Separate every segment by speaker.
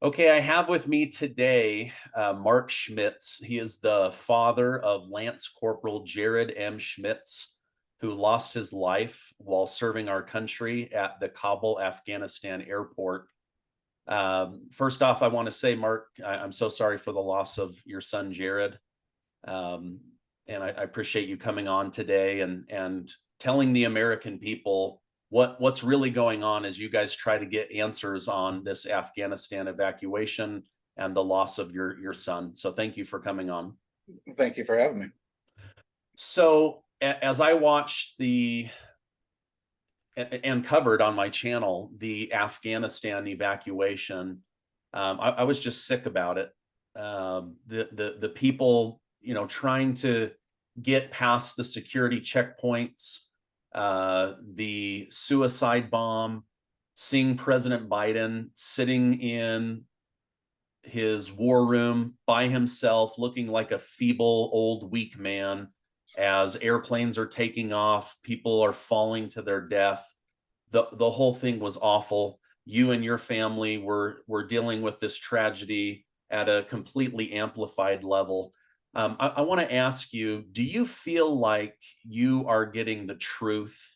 Speaker 1: Okay, I have with me today Mark Schmitz. He is the father of Lance Corporal Jared M. Schmitz, who lost his life while serving our country at the Kabul Afghanistan airport. First off, I want to say, Mark, I'm so sorry for the loss of your son, Jared. Um, and I appreciate you coming on today and telling the American people what's really going on as you guys try to get answers on this Afghanistan evacuation and the loss of your son. So thank you for coming on.
Speaker 2: Thank you for having me.
Speaker 1: So as I watched and covered on my channel the Afghanistan evacuation, I was just sick about it. The people, trying to get past the security checkpoints, the suicide bomb, seeing President Biden sitting in his war room by himself, looking like a feeble, old, weak man as airplanes are taking off, people are falling to their death. The whole thing was awful. You and your family were dealing with this tragedy at a completely amplified level. I want to ask you, do you feel like you are getting the truth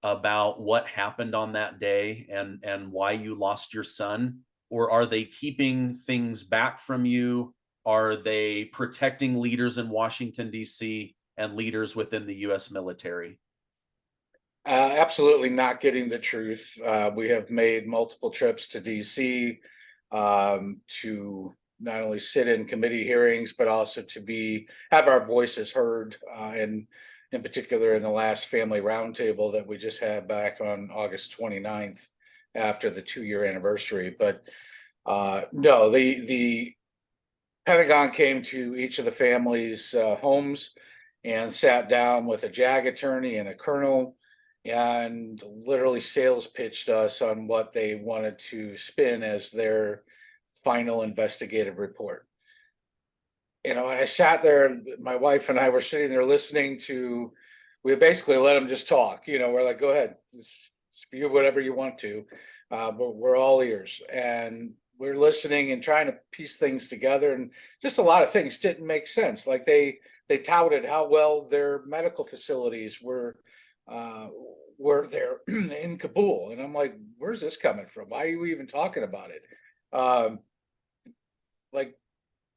Speaker 1: about what happened on that day and why you lost your son? Or are they keeping things back from you? Are they protecting leaders in Washington, D.C. and leaders within the U.S. military?
Speaker 2: Absolutely not getting the truth. We have made multiple trips to DC to not only sit in committee hearings, but also to have our voices heard. And in particular, in the last family roundtable that we just had back on August 29th, after the 2-year anniversary. But no, the Pentagon came to each of the families' homes and sat down with a JAG attorney and a colonel and literally sales pitched us on what they wanted to spin as their final investigative report. And I sat there and my wife and I were sitting there listening to, we basically let them just talk. We're like, go ahead, spew whatever you want to, but we're all ears. And we're listening and trying to piece things together. And just a lot of things didn't make sense. Like they touted how well their medical facilities were there in Kabul. And I'm like, where's this coming from? Why are you even talking about it? Like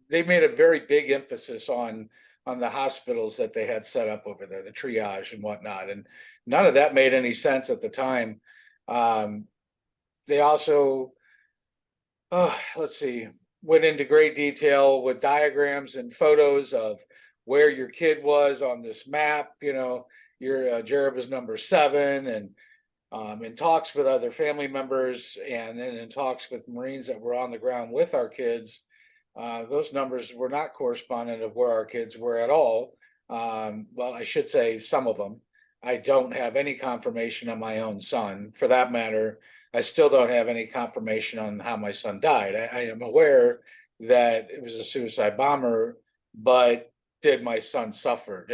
Speaker 2: they made a very big emphasis on the hospitals that they had set up over there, the triage and whatnot. And none of that made any sense at the time. They also, let's see, went into great detail with diagrams and photos of where your kid was on this map. Your Jared was number 7, and in talks with other family members, and then in talks with Marines that were on the ground with our kids, those numbers were not correspondent of where our kids were at all. Well, I should say some of them. I don't have any confirmation on my own son. For that matter, I still don't have any confirmation on how my son died. I am aware that it was a suicide bomber, but did my son suffer?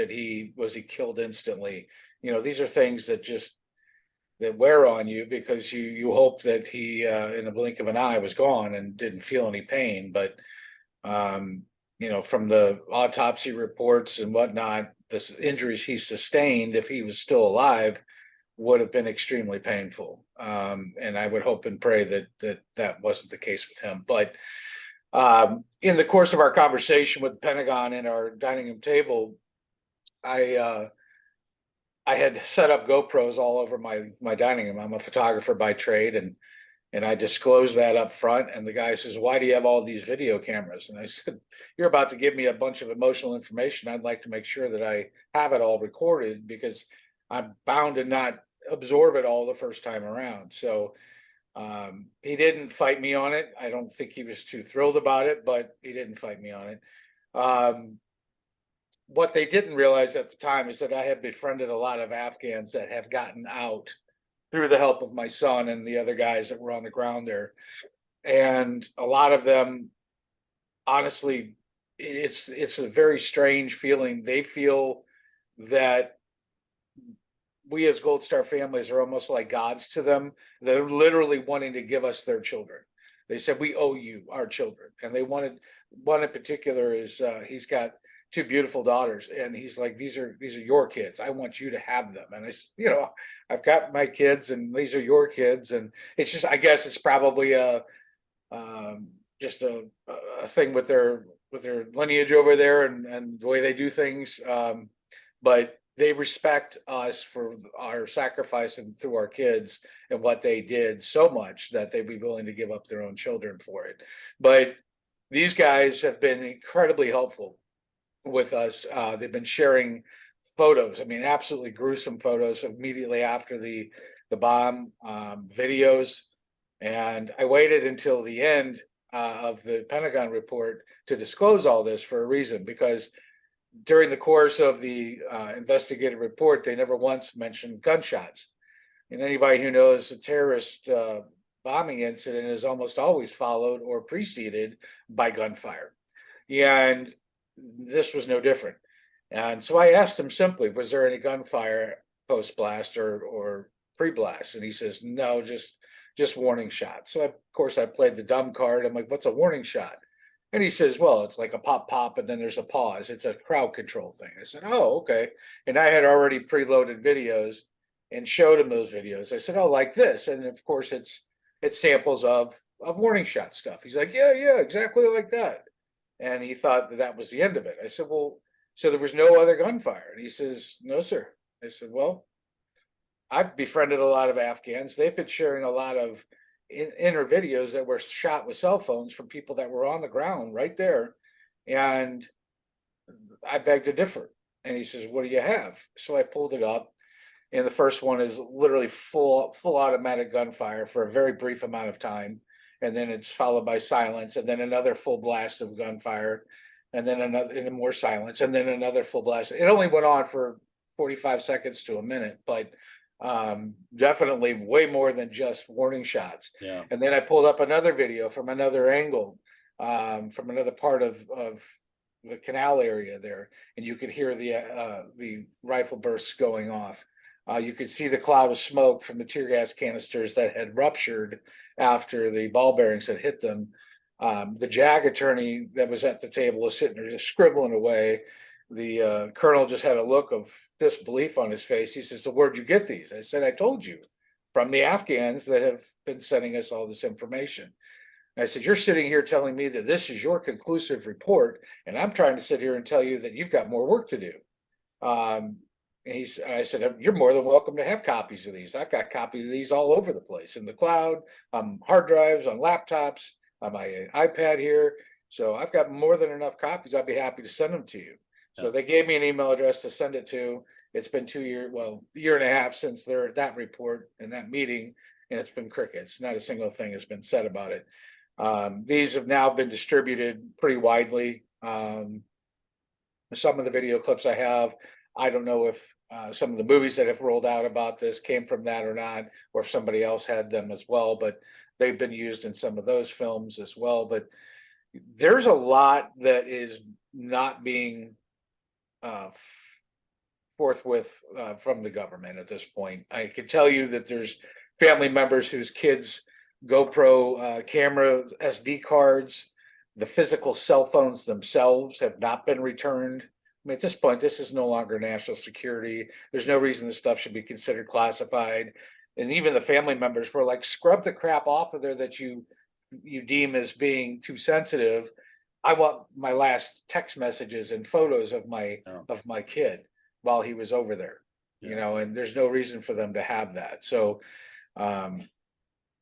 Speaker 2: Was he killed instantly? These are things that wear on you because you hope that he in the blink of an eye was gone and didn't feel any pain. But from the autopsy reports and whatnot, the injuries he sustained, if he was still alive, would have been extremely painful. And I would hope and pray that wasn't the case with him. But in the course of our conversation with the Pentagon and our dining room table, I had set up GoPros all over my dining room. I'm a photographer by trade, and I disclosed that up front. And the guy says, "Why do you have all these video cameras?" And I said, "You're about to give me a bunch of emotional information. I'd like to make sure that I have it all recorded because I'm bound to not absorb it all the first time around." So he didn't fight me on it. I don't think he was too thrilled about it, but he didn't fight me on it. What they didn't realize at the time is that I had befriended a lot of Afghans that have gotten out through the help of my son and the other guys that were on the ground there. And a lot of them, honestly, it's a very strange feeling. They feel that we as Gold Star families are almost like gods to them. They're literally wanting to give us their children. They said, we owe you our children. And they wanted, one in particular is, he's got two beautiful daughters, and he's like, these are your kids. I want you to have them. And I've got my kids, and these are your kids. And it's just, I guess it's probably just a thing with their lineage over there, and the way they do things. But they respect us for our sacrifice and through our kids and what they did so much that they'd be willing to give up their own children for it. But these guys have been incredibly helpful with us. They've been sharing photos. I mean, absolutely gruesome photos immediately after the bomb, videos. And I waited until the end of the Pentagon report to disclose all this for a reason, because during the course of the investigative report, they never once mentioned gunshots. And anybody who knows a terrorist bombing incident is almost always followed or preceded by gunfire. And this was no different. And so I asked him simply, was there any gunfire post blast or pre blast? And he says, no, just warning shots. So of course I played the dumb card. I'm like, what's a warning shot? And he says, well, it's like a pop, pop, and then there's a pause. It's a crowd control thing. I said, oh, okay. And I had already preloaded videos and showed him those videos. I said, oh, like this. And of course it's samples of warning shot stuff. He's like, yeah, exactly like that. And he thought that was the end of it. I said, well, so there was no other gunfire? And he says, no, sir. I said, well, I've befriended a lot of Afghans. They've been sharing a lot of inner videos that were shot with cell phones from people that were on the ground right there. And I beg to differ. And he says, what do you have? So I pulled it up. And the first one is literally full automatic gunfire for a very brief amount of time. And then it's followed by silence, and then another full blast of gunfire, and then another, and more silence, and then another full blast. It only went on for 45 seconds to a minute, but definitely way more than just warning shots.
Speaker 1: Yeah.
Speaker 2: And then I pulled up another video from another angle, from another part of the canal area there, and you could hear the rifle bursts going off. You could see the cloud of smoke from the tear gas canisters that had ruptured after the ball bearings had hit them. The JAG attorney that was at the table was sitting there just scribbling away. The colonel just had a look of disbelief on his face. He says, so where'd you get these? I said, I told you, from the Afghans that have been sending us all this information. And I said, you're sitting here telling me that this is your conclusive report, and I'm trying to sit here and tell you that you've got more work to do. And I said, you're more than welcome to have copies of these. I've got copies of these all over the place, in the cloud, hard drives, on laptops, on my iPad here. So I've got more than enough copies. I'd be happy to send them to you. So they gave me an email address to send it to. It's been a year and a half since that report and that meeting, and it's been crickets. Not a single thing has been said about it. These have now been distributed pretty widely. Some of the video clips I have, I don't know if some of the movies that have rolled out about this came from that or not, or if somebody else had them as well, but they've been used in some of those films as well. But there's a lot that is not being forthwith from the government at this point. I can tell you that there's family members whose kids' GoPro camera SD cards, the physical cell phones themselves have not been returned. I mean, at this point, this is no longer national security. There's no reason this stuff should be considered classified. And even the family members were like, scrub the crap off of there that you deem as being too sensitive. I want my last text messages and photos of my kid while he was over there, and there's no reason for them to have that. So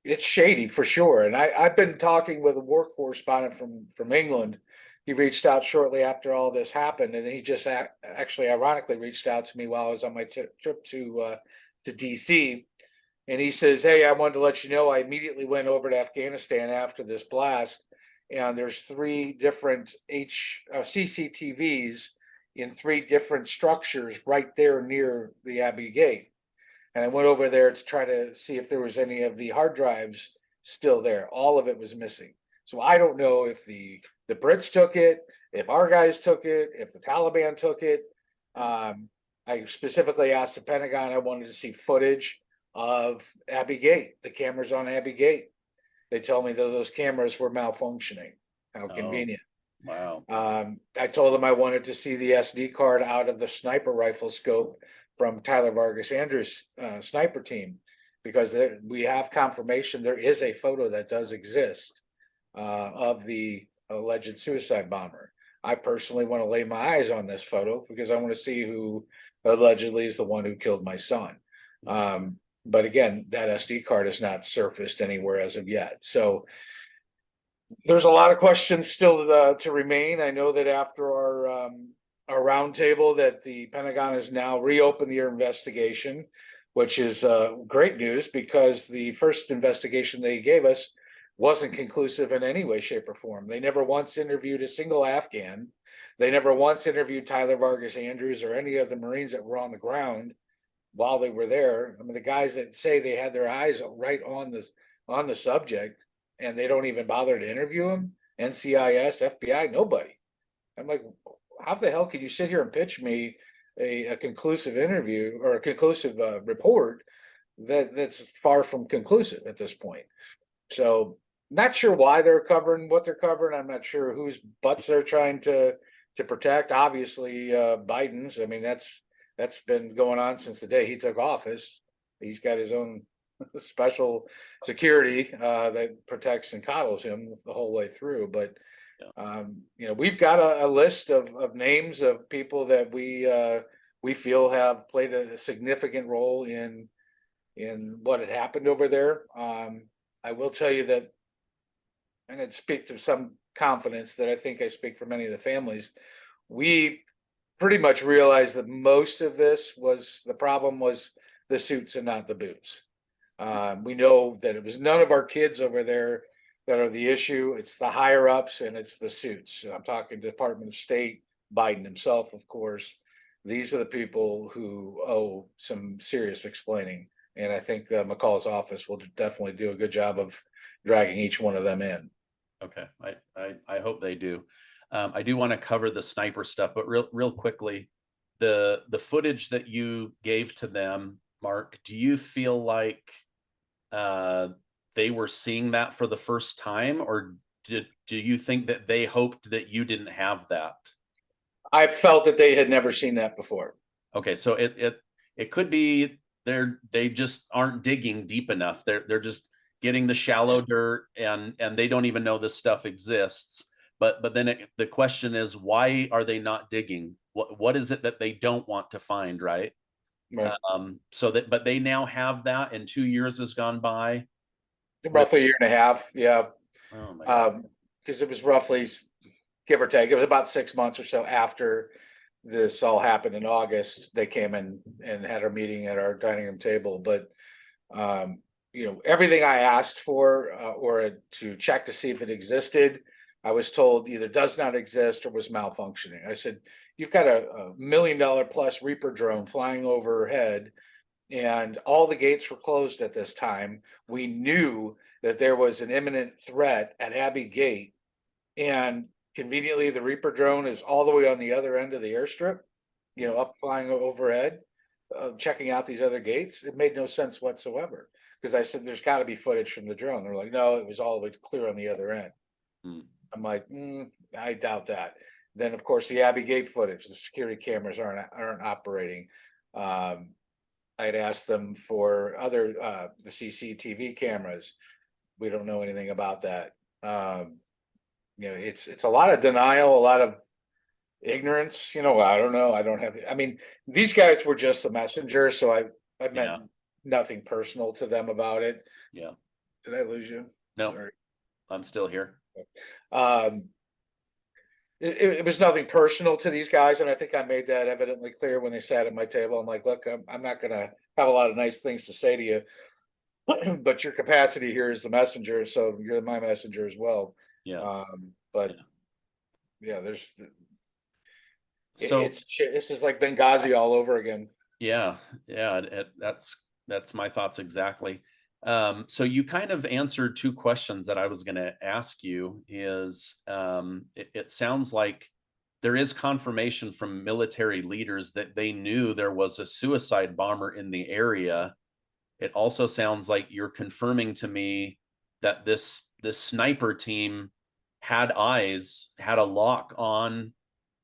Speaker 2: it's shady for sure. And I've been talking with a war correspondent from England. He reached out shortly after all this happened, and he just actually ironically reached out to me while I was on my trip to DC. And he says, hey, I wanted to let you know I immediately went over to Afghanistan after this blast, and there's 3 different CCTVs in 3 different structures right there near the Abbey Gate. And I went over there to try to see if there was any of the hard drives still there. All of it was missing. So I don't know if the Brits took it, if our guys took it, if the Taliban took it. I specifically asked the Pentagon, I wanted to see footage of Abbey Gate, the cameras on Abbey Gate. they tell me that those cameras were malfunctioning. How
Speaker 1: Oh,
Speaker 2: convenient.
Speaker 1: wow.
Speaker 2: I told them I wanted to see the SD card out of the sniper rifle scope from Tyler Vargas Andrews' sniper team, because we have confirmation there is a photo that does exist of the alleged suicide bomber. I personally want to lay my eyes on this photo because I want to see who allegedly is the one who killed my son. But again, that SD card has not surfaced anywhere as of yet. So there's a lot of questions still to remain. I know that after our roundtable that the Pentagon has now reopened their investigation, which is great news because the first investigation they gave us wasn't conclusive in any way, shape, or form. They never once interviewed a single Afghan. They never once interviewed Tyler Vargas Andrews or any of the Marines that were on the ground while they were there. I mean, the guys that say they had their eyes right on the subject and they don't even bother to interview him, NCIS, FBI, nobody. I'm like, how the hell could you sit here and pitch me a conclusive interview or a conclusive report that's far from conclusive at this point? So not sure why they're covering what they're covering. I'm not sure whose butts they're trying to protect. Obviously, Biden's. I mean, that's been going on since the day he took office. He's got his own special security that protects and coddles him the whole way through. But we've got a list of names of people that we feel have played a significant role in what had happened over there. I will tell you that, and I'd speak to some confidence that I think I speak for many of the families. We pretty much realized that most of this was the problem was the suits and not the boots. We know that it was none of our kids over there that are the issue. It's the higher ups and it's the suits. I'm talking Department of State, Biden himself, of course. These are the people who owe some serious explaining. And I think McCall's office will definitely do a good job of dragging each one of them in.
Speaker 1: Okay, I hope they do. I do want to cover the sniper stuff, but real quickly, the footage that you gave to them, Mark, do you feel like they were seeing that for the first time, or do you think that they hoped that you didn't have that?
Speaker 2: I felt that they had never seen that before.
Speaker 1: Okay, so it could be they just aren't digging deep enough. They're just getting the shallow dirt and they don't even know this stuff exists. But then the question is, why are they not digging? What is it that they don't want to find, right?
Speaker 2: Right.
Speaker 1: But they now have that, and 2 years has gone by.
Speaker 2: Roughly a year and a half, yeah.
Speaker 1: Oh my God.
Speaker 2: Because it was roughly, give or take, it was about 6 months or so after this all happened in August. They came in and had a meeting at our dining room table. But everything I asked for or to check to see if it existed, I was told either does not exist or was malfunctioning. I said, you've got a $1 million plus Reaper drone flying overhead, and all the gates were closed at this time. We knew that there was an imminent threat at Abbey Gate, and conveniently the Reaper drone is all the way on the other end of the airstrip, up flying overhead, checking out these other gates. It made no sense whatsoever, because I said there's got to be footage from the drone. They're like, no, it was all the way clear on the other end. I'm like, I doubt that. Then of course the Abbey Gate footage, the security cameras aren't operating. I'd asked them for other the CCTV cameras. We don't know anything about that. It's a lot of denial, a lot of ignorance. I don't know. I mean, these guys were just the messenger, so I meant nothing personal to them about it.
Speaker 1: Yeah.
Speaker 2: Did I lose you?
Speaker 1: No,
Speaker 2: Sorry.
Speaker 1: I'm still here.
Speaker 2: It was nothing personal to these guys, and I think I made that evidently clear when they sat at my table. I'm like, look, I'm not going to have a lot of nice things to say to you, but your capacity here is the messenger, so you're my messenger as well.
Speaker 1: Yeah.
Speaker 2: There's
Speaker 1: so
Speaker 2: this is like Benghazi all over again.
Speaker 1: Yeah, that's my thoughts exactly. So you kind of answered two questions that I was going to ask you. Is it sounds like there is confirmation from military leaders that they knew there was a suicide bomber in the area. It also sounds like you're confirming to me that this sniper team had eyes, had a lock on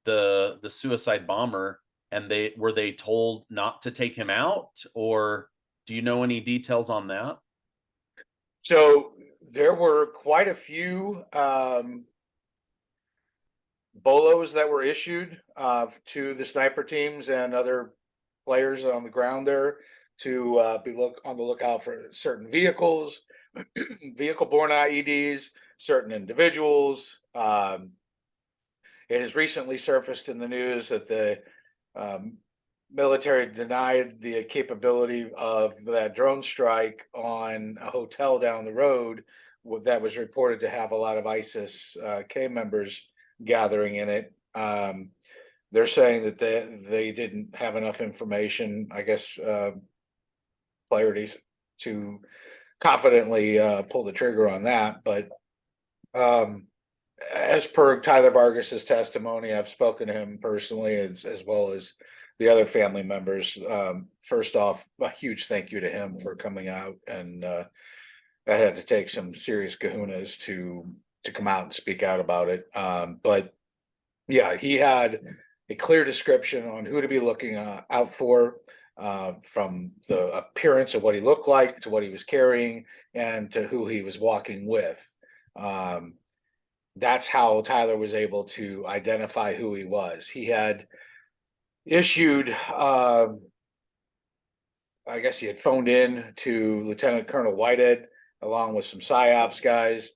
Speaker 1: the suicide bomber, and they told not to take him out, or do you know any details on that?
Speaker 2: So there were quite a few bolos that were issued to the sniper teams and other players on the ground there to be on the lookout for certain vehicles, vehicle-borne IEDs, certain individuals. It has recently surfaced in the news that the military denied the capability of that drone strike on a hotel down the road that was reported to have a lot of ISIS K members gathering in it. They're saying that they didn't have enough information, I guess, clarity to confidently pull the trigger on that. But as per Tyler Vargas's testimony, I've spoken to him personally as well as the other family members. First off, a huge thank you to him for coming out, and I had to take some serious kahunas to come out and speak out about it. But yeah, he had a clear description on who to be looking out for, from the appearance of what he looked like to what he was carrying and to who he was walking with. That's how Tyler was able to identify who he was. He had issued, I guess he had phoned in to Lieutenant Colonel Whitehead along with some PSYOPs guys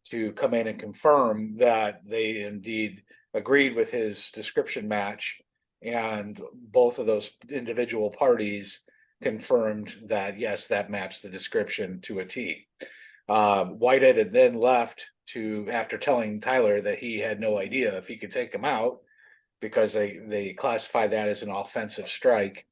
Speaker 2: to come in and confirm that they indeed agreed with his description match, and both of those individual parties confirmed that yes, that matched the description to a T. Whitehead had then left after telling Tyler that he had no idea if he could take him out, because they classify that as an offensive strike,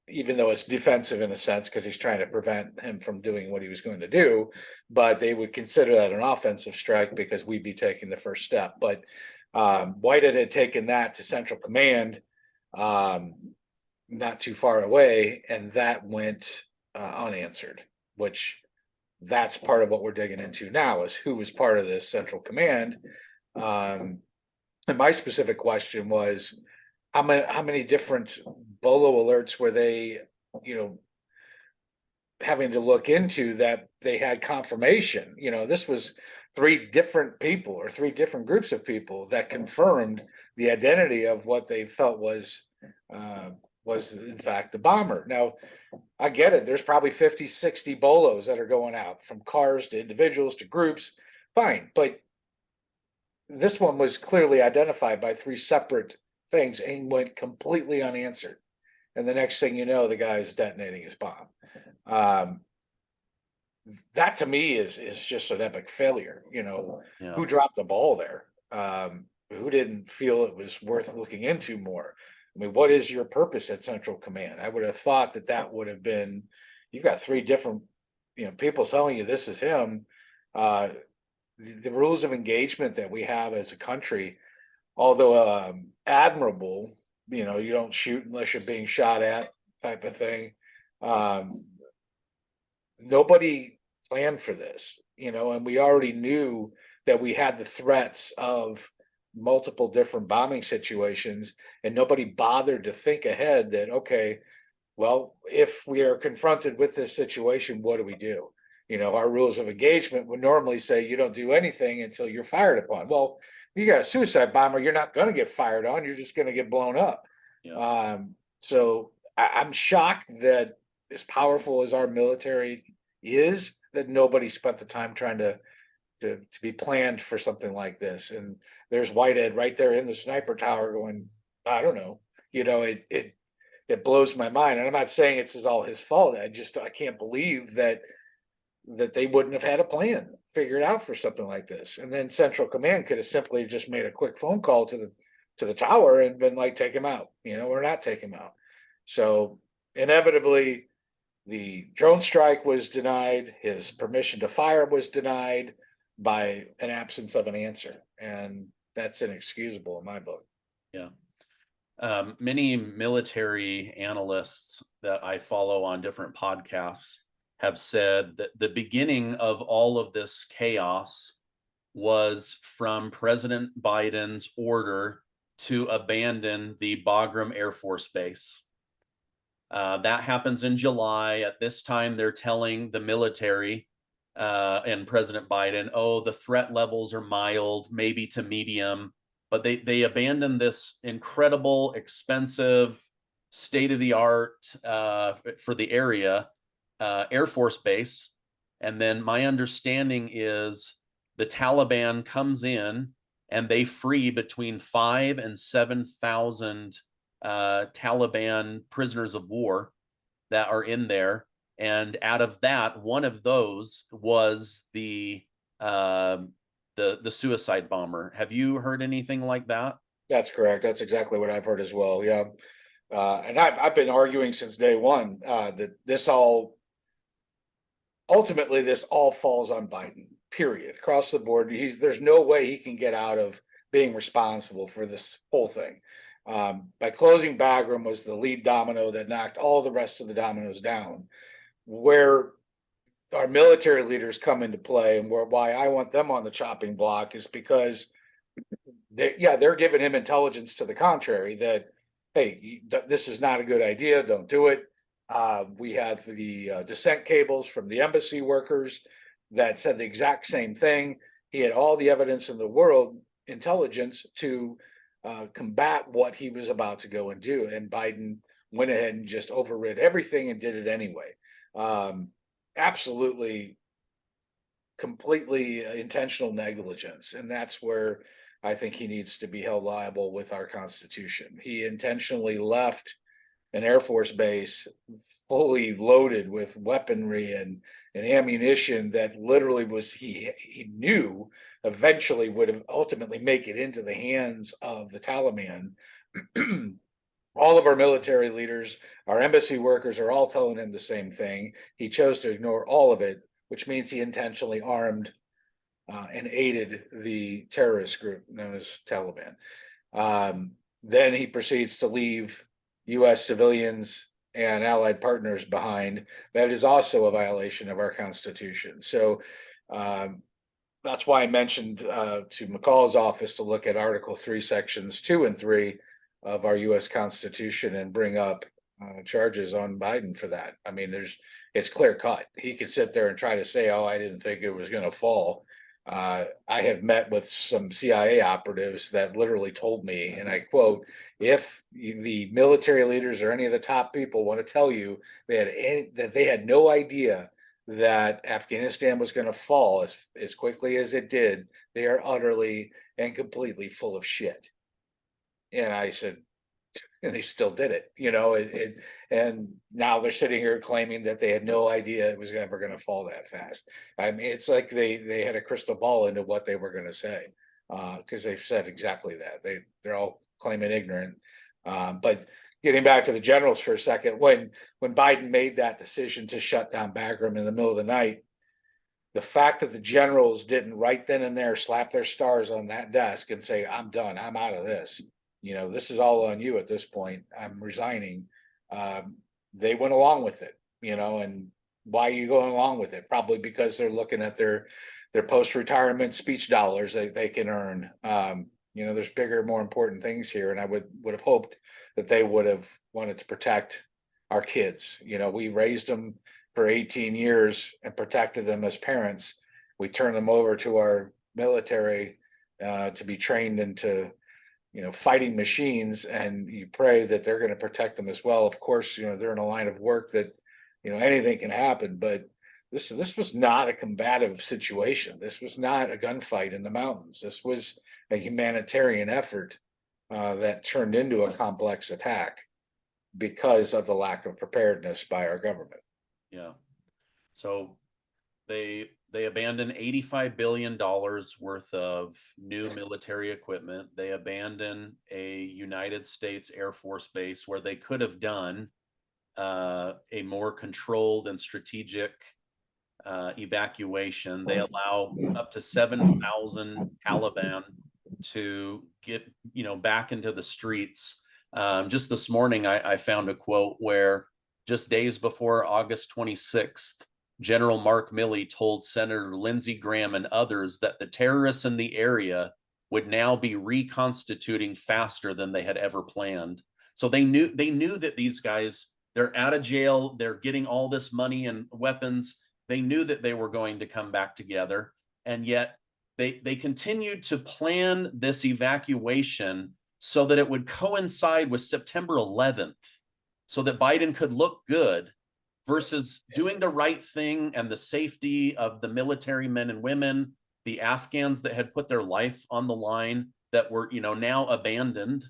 Speaker 2: even though it's defensive in a sense because he's trying to prevent him from doing what he was going to do. But they would consider that an offensive strike because we'd be taking the first step. But Whitehead had taken that to Central Command, not too far away, and that went unanswered, which that's part of what we're digging into now, is who was part of this Central Command. And my specific question was, how many different bolo alerts were they, having to look into that they had confirmation? This was 3 different people or 3 different groups of people that confirmed the identity of what they felt was in fact the bomber. Now, I get it. There's probably 50, 60 bolos that are going out, from cars to individuals to groups. Fine. But this one was clearly identified by 3 separate things and went completely unanswered. And the next thing you know, the guy is detonating his bomb. That to me is just an epic failure.
Speaker 1: Yeah.
Speaker 2: Who dropped the ball there? Who didn't feel it was worth looking into more? I mean, what is your purpose at Central Command? I would have thought that would have been, you've got 3 different, people telling you this is him. The rules of engagement that we have as a country, although admirable, you don't shoot unless you're being shot at, type of thing. Nobody planned for this, and we already knew that we had the threats of multiple different bombing situations, and nobody bothered to think ahead that, okay, well, if we are confronted with this situation, what do we do? Our rules of engagement would normally say you don't do anything until you're fired upon. Well, you got a suicide bomber, you're not going to get fired on, you're just going to get blown up. Yeah. So I'm shocked that, as powerful as our military is, that nobody spent the time trying to be planned for something like this. And there's Whitehead right there in the sniper tower going, I don't know, it blows my mind. And I'm not saying it's all his fault. I can't believe that they wouldn't have had a plan figured out for something like this. And then Central Command could have simply just made a quick phone call to the tower and been like, take him out, or not take him out. So inevitably, the drone strike was denied. His permission to fire was denied by an absence of an answer. And that's inexcusable in my book.
Speaker 1: Yeah. Many military analysts that I follow on different podcasts have said that the beginning of all of this chaos was from President Biden's order to abandon the Bagram Air Force Base. That happens in July. At this time, they're telling the military and President Biden, oh, the threat levels are mild, maybe to medium, but they abandoned this incredible, expensive, state-of-the-art for the area Air Force Base. And then my understanding is the Taliban comes in and they free between 5,000 and 7,000 Taliban prisoners of war that are in there. And out of that, one of those was the suicide bomber. Have you heard anything like that?
Speaker 2: That's correct. That's exactly what I've heard as well. Yeah. And I've been arguing since day one that this all ultimately falls on Biden, period, across the board. There's no way he can get out of being responsible for this whole thing. By closing Bagram was the lead domino that knocked all the rest of the dominoes down. Where our military leaders come into play, and why I want them on the chopping block, is because they're giving him intelligence to the contrary that, hey, this is not a good idea, don't do it. We have the dissent cables from the embassy workers that said the exact same thing. He had all the evidence in the world, intelligence, to combat what he was about to go and do. And Biden went ahead and just overrid everything and did it anyway. Absolutely, completely intentional negligence. And that's where I think he needs to be held liable with our Constitution. He intentionally left an Air Force base fully loaded with weaponry and ammunition that literally was he knew eventually would have ultimately make it into the hands of the Taliban. All of our military leaders, our embassy workers are all telling him the same thing. He chose to ignore all of it, which means he intentionally armed and aided the terrorist group known as Taliban. Then he proceeds to leave U.S. civilians and allied partners behind. That is also a violation of our Constitution. So that's why I mentioned to McCall's office to look at Article 3, Sections 2 and 3 of our U.S. Constitution and bring up charges on Biden for that. I mean, it's clear cut. He could sit there and try to say, oh, I didn't think it was going to fall. I have met with some CIA operatives that literally told me, and I quote, if the military leaders or any of the top people want to tell you that they had no idea that Afghanistan was going to fall as quickly as it did, they are utterly and completely full of shit. And I said, and they still did it, and now they're sitting here claiming that they had no idea it was ever going to fall that fast. I mean, it's like they had a crystal ball into what they were going to say, because they've said exactly that. They're all claiming ignorant. But getting back to the generals for a second, when Biden made that decision to shut down Bagram in the middle of the night, the fact that the generals didn't right then and there slap their stars on that desk and say, I'm done, I'm out of this. This is all on you at this point. I'm resigning. They went along with it, and why are you going along with it? Probably because they're looking at their post-retirement speech dollars that they can earn. There's bigger, more important things here. And I would have hoped that they would have wanted to protect our kids. We raised them for 18 years and protected them as parents. We turned them over to our military to be trained into fighting machines, and you pray that they're going to protect them as well. Of course, they're in a line of work that, anything can happen, but this was not a combative situation. This was not a gunfight in the mountains. This was a humanitarian effort that turned into a complex attack because of the lack of preparedness by our government.
Speaker 1: Yeah. So they abandoned $85 billion worth of new military equipment. They abandoned a United States Air Force base where they could have done a more controlled and strategic evacuation. They allow up to 7,000 Taliban to get back into the streets. Just this morning, I found a quote where just days before August 26th, General Mark Milley told Senator Lindsey Graham and others that the terrorists in the area would now be reconstituting faster than they had ever planned. So they knew that these guys, they're out of jail, they're getting all this money and weapons. They knew that they were going to come back together, and yet they continued to plan this evacuation so that it would coincide with September 11th, so that Biden could look good, versus doing the right thing and the safety of the military men and women, the Afghans that had put their life on the line, that were, now abandoned.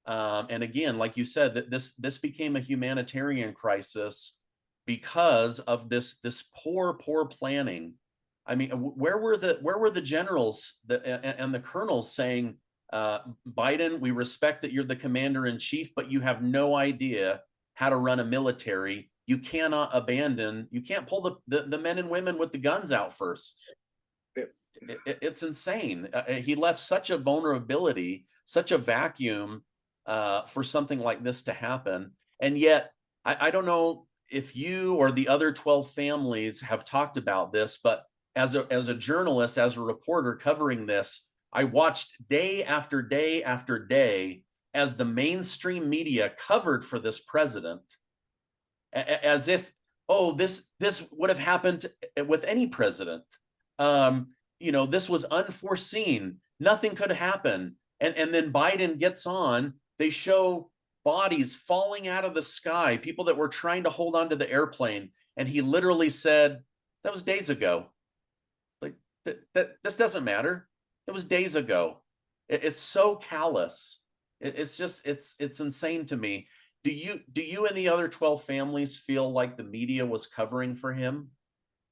Speaker 1: And again, like you said, that this became a humanitarian crisis because of this poor planning. I mean, where were the generals and the colonels saying, Biden, we respect that you're the commander in chief, but you have no idea how to run a military. You cannot you can't pull the men and women with the guns out first. It's insane. He left such a vulnerability, such a vacuum for something like this to happen. And yet, I don't know if you or the other 12 families have talked about this, but as a journalist, as a reporter covering this, I watched day after day after day as the mainstream media covered for this president, as if, oh, this would have happened with any president. This was unforeseen. Nothing could happen. And then Biden gets on. They show bodies falling out of the sky, people that were trying to hold on to the airplane. And he literally said, that was days ago. Like, this doesn't matter. It was days ago. It's so callous. It's insane to me. Do you and the other 12 families feel like the media was covering for him?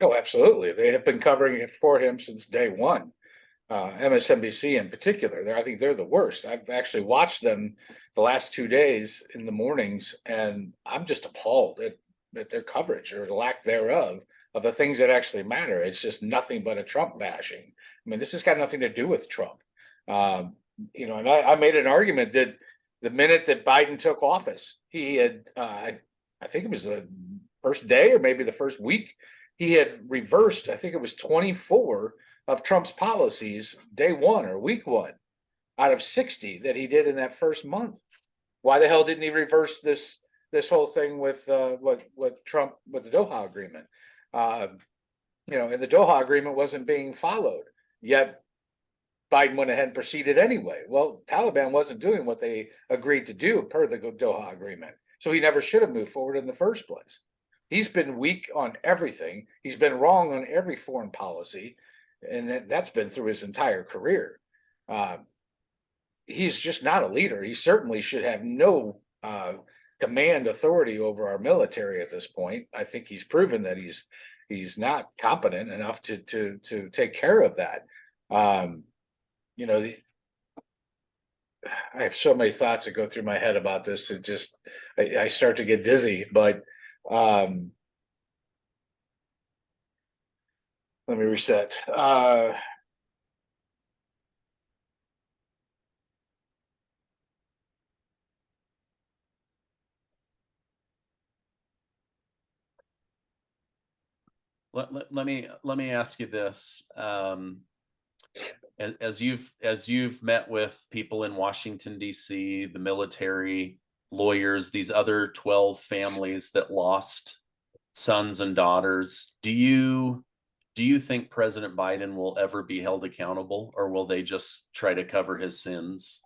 Speaker 2: Oh, absolutely. They have been covering it for him since day one. MSNBC in particular, I think they're the worst. I've actually watched them the last 2 days in the mornings, and I'm just appalled at their coverage, or the lack thereof, of the things that actually matter. It's just nothing but a Trump bashing. I mean, this has got nothing to do with Trump. And I made an argument that the minute that Biden took office, he had, I think it was the first day or maybe the first week, he had reversed, I think it was 24 of Trump's policies day one or week one out of 60 that he did in that first month. Why the hell didn't he reverse this whole thing with what Trump with the Doha agreement? And the Doha agreement wasn't being followed, yet Biden went ahead and proceeded anyway. Well, Taliban wasn't doing what they agreed to do per the Doha agreement, so he never should have moved forward in the first place. He's been weak on everything. He's been wrong on every foreign policy, and that's been through his entire career. He's just not a leader. He certainly should have no command authority over our military at this point. I think he's proven that he's not competent enough to take care of that. I have so many thoughts that go through my head about this. It just, I start to get dizzy, but let me reset.
Speaker 1: Let me ask you this. As you've met with people in Washington, D.C., the military, lawyers, these other 12 families that lost sons and daughters, do you think President Biden will ever be held accountable, or will they just try to cover his sins?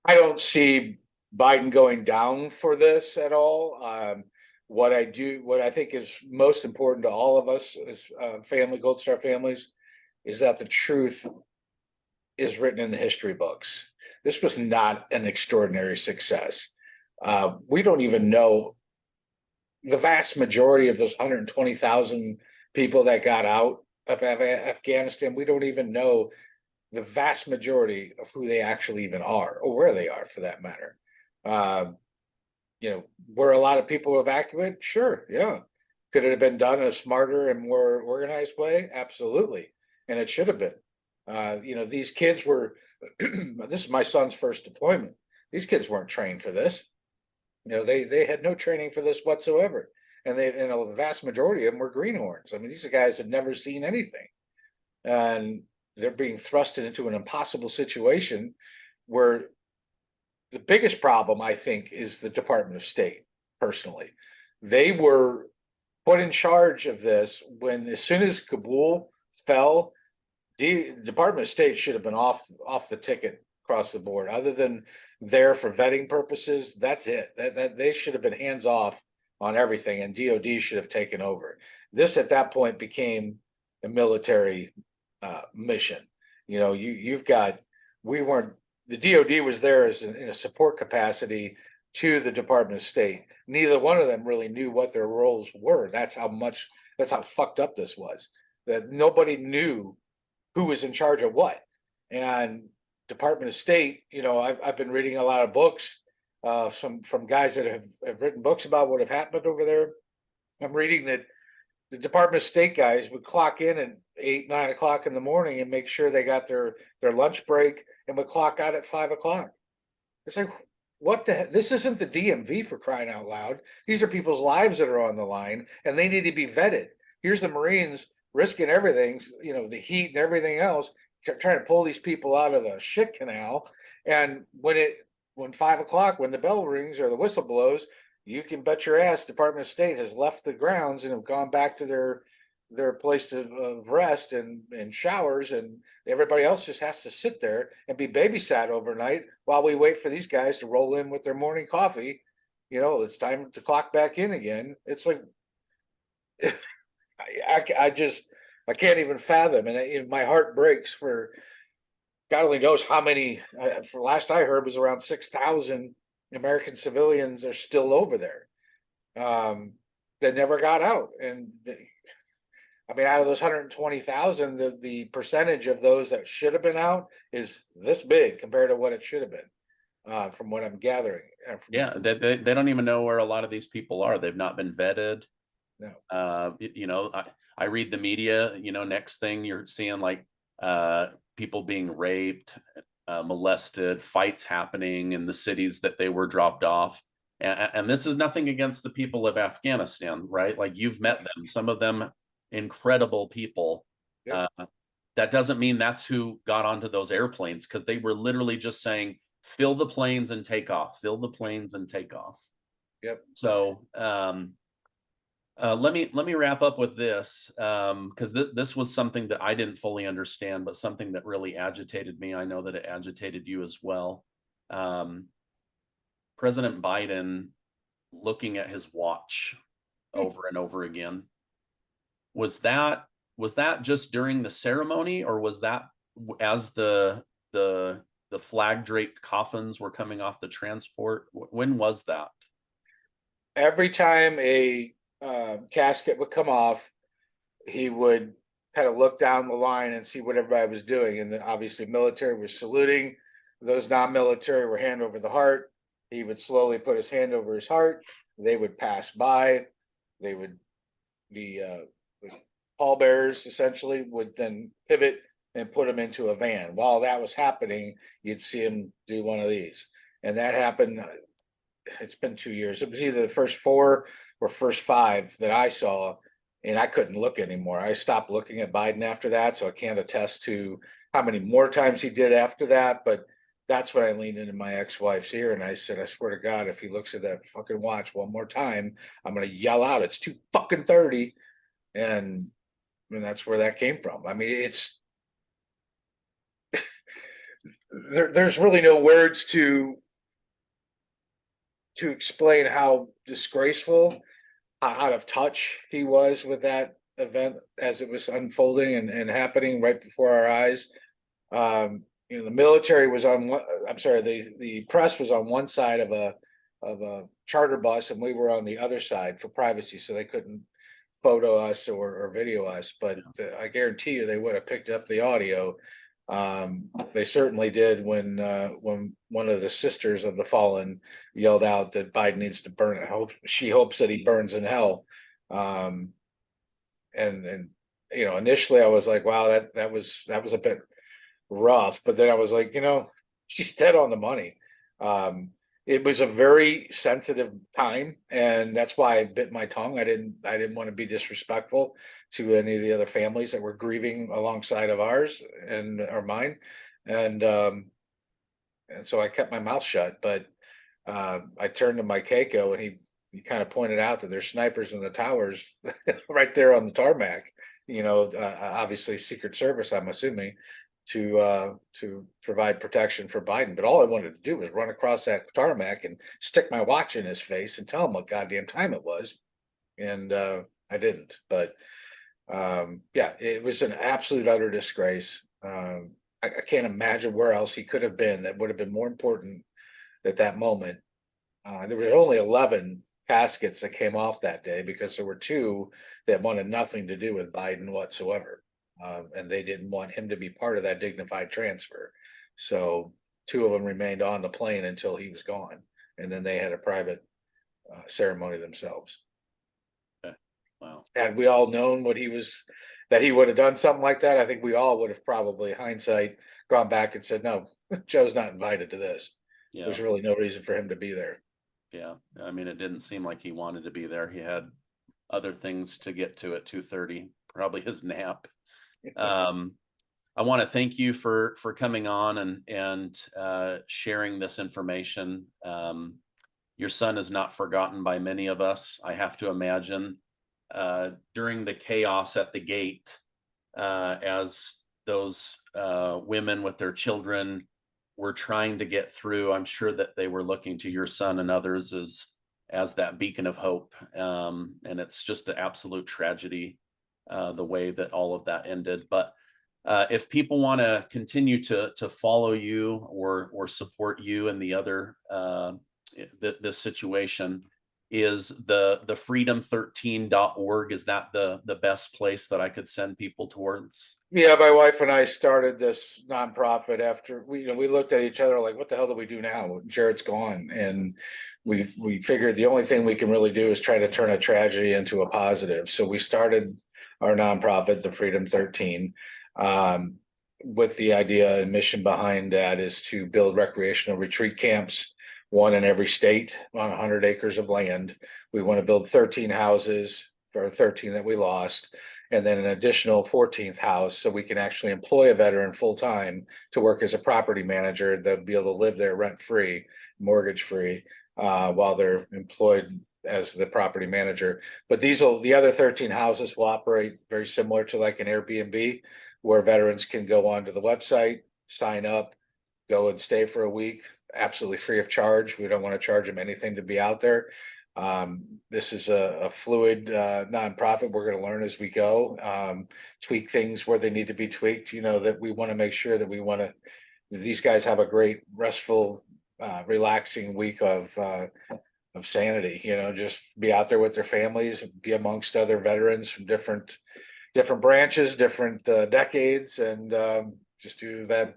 Speaker 2: I don't see Biden going down for this at all. What I think is most important to all of us as Gold Star families, is that the truth is written in the history books. This was not an extraordinary success. We don't even know the vast majority of those 120,000 people that got out of Afghanistan. We don't even know the vast majority of who they actually even are, or where they are for that matter. Were a lot of people evacuated? Sure, yeah. Could it have been done in a smarter and more organized way? Absolutely. And it should have been. These kids were, this is my son's first deployment. These kids weren't trained for this. They had no training for this whatsoever. and the vast majority of them were greenhorns. I mean, these are guys that never seen anything, and they're being thrusted into an impossible situation where the biggest problem, I think, is the Department of State. Personally, they were put in charge of this when, as soon as Kabul fell, the Department of State should have been off the ticket across the board. Other than there for vetting purposes, that's it. That they should have been hands off on everything, and DOD should have taken over. This at that point became a military mission. You know, you've got, we weren't, the DOD was there as in a support capacity to the Department of State. Neither one of them really knew what their roles were. That's how fucked up this was. That nobody knew who was in charge of what. And Department of State, you know, I've been reading a lot of books from guys that have written books about what have happened over there. I'm reading that the Department of State guys would clock in at 8, 9 o'clock in the morning and make sure they got their lunch break, and would clock out at 5 o'clock. It's like, what the heck? This isn't the DMV, for crying out loud. These are people's lives that are on the line, and they need to be vetted. Here's the Marines risking everything, you know, the heat and everything else, trying to pull these people out of a shit canal. And when 5 o'clock, when the bell rings or the whistle blows, you can bet your ass Department of State has left the grounds and have gone back to their place of rest and showers, and everybody else just has to sit there and be babysat overnight while we wait for these guys to roll in with their morning coffee. You know, it's time to clock back in again. It's like, I can't even fathom, and my heart breaks for God only knows how many. For last I heard was around 6,000 American civilians are still over there that never got out. And I mean, out of those 120,000, the percentage of those that should have been out is this big compared to what it should have been, from what I'm gathering.
Speaker 1: Yeah, they don't even know where a lot of these people are. They've not been vetted.
Speaker 2: No.
Speaker 1: You know, I read the media, you know, next thing you're seeing like people being raped, molested, fights happening in the cities that they were dropped off. And this is nothing against the people of Afghanistan, right? Like, you've met them, some of them incredible people.
Speaker 2: Yep.
Speaker 1: That doesn't mean that's who got onto those airplanes, because they were literally just saying, fill the planes and take off, fill the planes and take off.
Speaker 2: Yep.
Speaker 1: So let me wrap up with this, because this was something that I didn't fully understand, but something that really agitated me. I know that it agitated you as well. President Biden looking at his watch over and over again. Was that just during the ceremony, or was that as the flag draped coffins were coming off the transport? When was that?
Speaker 2: Every time a casket would come off, he would kind of look down the line and see what everybody was doing. And then obviously military was saluting. Those non-military were hand over the heart. He would slowly put his hand over his heart. They would pass by. They would, the pallbearers essentially would then pivot and put him into a van. While that was happening, you'd see him do one of these. And that happened, it's been 2 years. It was either the first 4 or first 5 that I saw, and I couldn't look anymore. I stopped looking at Biden after that, so I can't attest to how many more times he did after that. But that's when I leaned into my ex-wife's ear and I said, I swear to God, if he looks at that fucking watch one more time, I'm gonna yell out, it's 2:30. And that's where that came from. I mean, it's there's really no words to explain how disgraceful, out of touch he was with that event as it was unfolding and happening right before our eyes. You know, the military was on one, I'm sorry, the press was on one side of a charter bus, and we were on the other side for privacy, so they couldn't photo us or video us. But I guarantee you they would have picked up the audio. They certainly did when one of the sisters of the fallen yelled out that Biden needs to burn it. She hopes that he burns in hell. And you know, initially I was like, wow, that was a bit rough. But then I was like, you know, she's dead on the money. it was a very sensitive time, and that's why I bit my tongue. I didn't want to be disrespectful to any of the other families that were grieving alongside of ours and or mine. And so I kept my mouth shut. But I turned to my Keiko, and he kind of pointed out that there's snipers in the towers right there on the tarmac. Obviously Secret Service, I'm assuming, to provide protection for Biden. But all I wanted to do was run across that tarmac and stick my watch in his face and tell him what goddamn time it was. And I didn't. But yeah, it was an absolute utter disgrace. I can't imagine where else he could have been that would have been more important at that moment. There were only 11 caskets that came off that day because there were 2 that wanted nothing to do with Biden whatsoever. And they didn't want him to be part of that dignified transfer. So 2 of them remained on the plane until he was gone. And then they had a private ceremony themselves.
Speaker 1: Okay. Wow.
Speaker 2: Had we all known that he would have done something like that, I think we all would have probably, hindsight, gone back and said, no, Joe's not invited to this.
Speaker 1: Yeah.
Speaker 2: There's really no reason for him to be there.
Speaker 1: Yeah. I mean, it didn't seem like he wanted to be there. He had other things to get to at 2:30, probably his nap. I want to thank you for coming on and sharing this information. Your son is not forgotten by many of us, I have to imagine. During the chaos at the gate, as those women with their children were trying to get through, I'm sure that they were looking to your son and others as that beacon of hope. And it's just an absolute tragedy, the way that all of that ended. But if people want to continue to follow you or support you and the other this situation, is the freedom13.org, is that the best place that I could send people towards?
Speaker 2: Yeah, my wife and I started this nonprofit after we looked at each other like, what the hell do we do now? Jared's gone, and we figured the only thing we can really do is try to turn a tragedy into a positive. So we started our nonprofit, the Freedom 13, with the idea and mission behind that is to build recreational retreat camps, 1 in every state on 100 acres of land. We want to build 13 houses for 13 that we lost, and then an additional 14th house so we can actually employ a veteran full time to work as a property manager. They'll be able to live there rent free, mortgage free, while they're employed as the property manager. But the other 13 houses will operate very similar to like an Airbnb, where veterans can go onto the website, sign up, go and stay for a week, absolutely free of charge. We don't want to charge them anything to be out there. This is a fluid nonprofit. We're going to learn as we go, tweak things where they need to be tweaked. That we want to make sure that these guys have a great, restful, relaxing week of sanity. Just be out there with their families, be amongst other veterans from different branches, different decades, and just do that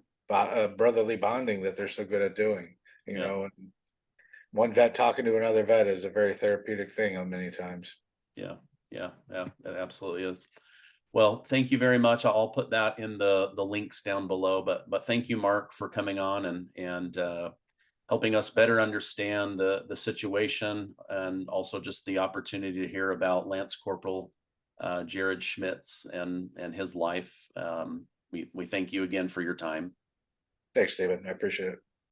Speaker 2: brotherly bonding that they're so good at doing. And one vet talking to another vet is a very therapeutic thing on many times.
Speaker 1: Yeah, it absolutely is. Well, thank you very much. I'll put that in the links down below. But thank you, Mark, for coming on and helping us better understand the situation, and also just the opportunity to hear about Lance Corporal Jared Schmitz and his life. We thank you again for your time.
Speaker 2: Thanks, David. I appreciate it.